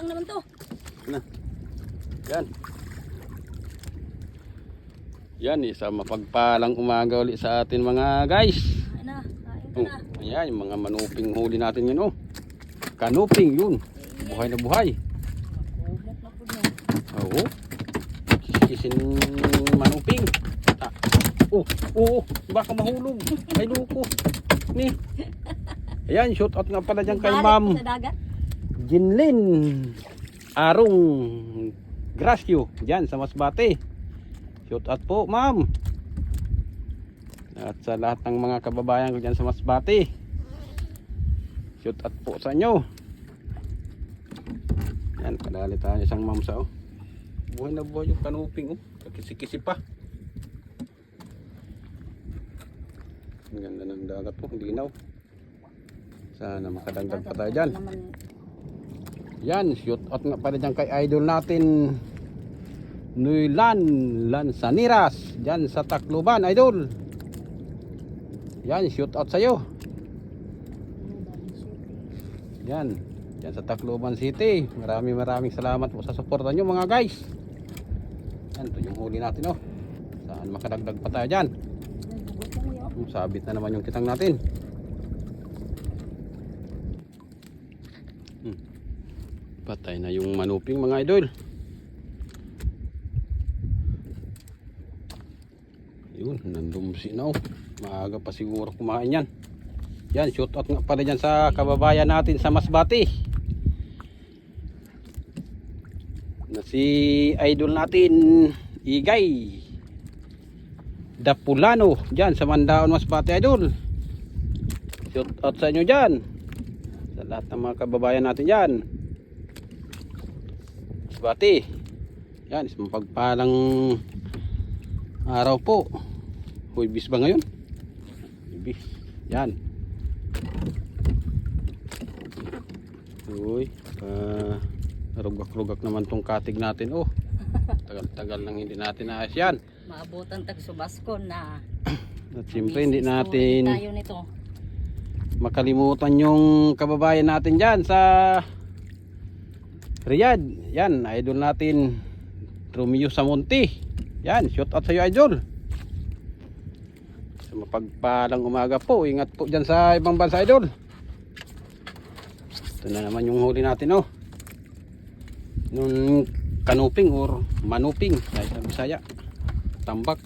lang naman to. Na. Yan. Yan, isa mapagpalang umaga ulit sa atin mga guys. Kain na, kain ka na. Ayan, yung mga manuping huli natin yun. Kanuping yun. Buhay na buhay. Makumot na po niya. Oo. Kisin manuping. Baka mahulog. Ay luko. Ni. Ayan, shout out nga pala dyan kay Balik Ma'am sa dagat. Jinlin Arong Gracio dyan sa Masbate. Shout out po ma'am. At sa lahat ng mga kababayan ko dyan sa Masbate. Shout out po sa inyo. Yan, padali tayo isang mamsa oh. Buhay na buhay yung kanuping oh. Kisi-kisi pa. Ang ganda ng dagat po, linaw. Sana makadagdag pa tayo dyan. Yan, shoot out nga pala dyan kay idol natin Nuilan Lansaniras dyan sa Tacloban, idol. Yan, shoot out sa'yo. Yan, dyan sa Tacloban City. Maraming salamat po sa suporta nyo mga guys. Yan, ito yung huli natin oh. Saan makadagdag pa tayo dyan. Sabit na naman yung kitang natin. Patay na yung manuping mga idol. Yun, nandumsi na oh. Maaga pa siguro kumain yan. Yan, shoot out nga pala dyan sa kababayan natin sa Masbate. Na si idol natin Igay Dapulano dyan sa Mandaon Masbate idol. Shout out sa inyo dyan. Sa lahat ng mga kababayan natin dyan. Masbate. Yan, isang pagpalang araw po. Huwibis ba ngayon? Huwibis. Yan. Uy, rugak-rugak naman tong katig natin oh. Tagal-tagal nang hindi natin naayos yan. Maabutan tag subaskon na. At siyempre hindi natin tayo nito. makalimutan yung kababayan natin dyan sa Riyadh. Yan, idol natin Romeo Samonti. Yan, shout out sa iyo idol. Sa mapagpalang umaga po. Ingat po dyan sa ibang bansa idol. Ito na naman yung huli natin oh. Nung kanuping or manuping dahil sa Bisaya. Tambak.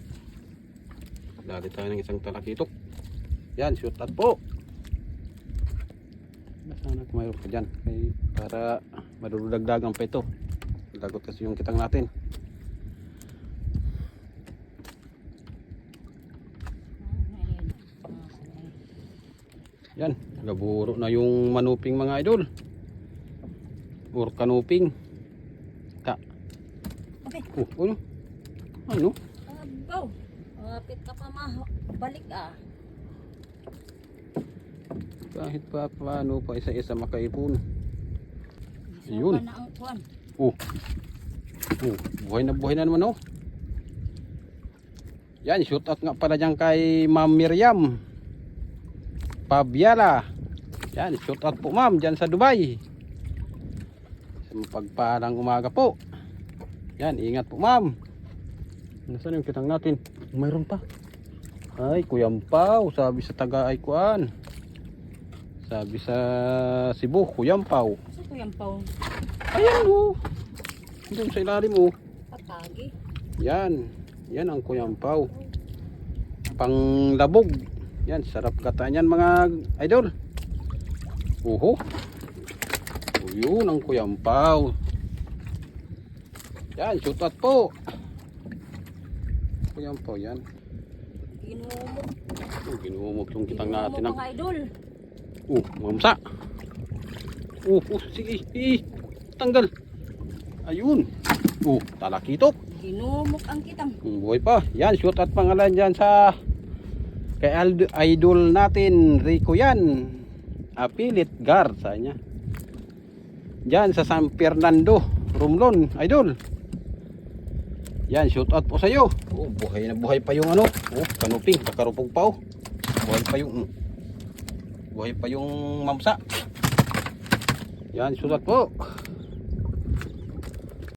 Dali tayo ng isang talakitok. Yan, shoot out po. Sana kumayroon ka dyan para madudagdagan pa ito. Dagot kasi yung kitang natin. Yan, nagaburo na yung manuping mga idol. Or kanuping. Okay. Ano? Ano? Go. Kapit ka pa balik ah. Kahit pa paano pa isa-isa makaipon. Yun. Na ang kuwan. Buhay na naman oh. Yan, shoot out nga pala dyan kay Ma'am Miriam Pabiala. Yan, shoot out po ma'am dyan sa Dubai. Sa pagparang umaga po. Yan, ingat po ma'am. Nasaan yung kitang natin? Mayroon pa. Ay, Kuyampaw. Sabi sa taga ay kuan. Sabi sa Cebu, Kuyampaw. Sa Kuyampaw. Ayan o. Doon sa ilalim o. Patagi. Yan. Yan ang Kuyampaw. Panglabog. Yan, sarap kataan yan mga idol. Uho. Yun ang Kuyampaw. Yan, shoot out po. Kuyampaw yan. Ginumok. Ginumok yung kitang natin. Ginumok mga idol. Mamsa. Sige. Tanggal. Ayun. Talakitok. Ginumok ang kitang. Buhay pa. Yan, shoot out pangalan dyan sa kay idol natin, Rico yan. Apilit Gar sa niya. Dyan sa San Fernando, Romblon, idol. Yan, shoot out po sa iyo. Buhay na buhay pa yung ano. Kanuping, kakarupog pa oh. Buhay pa yung mamsa. Yan, shoot out po.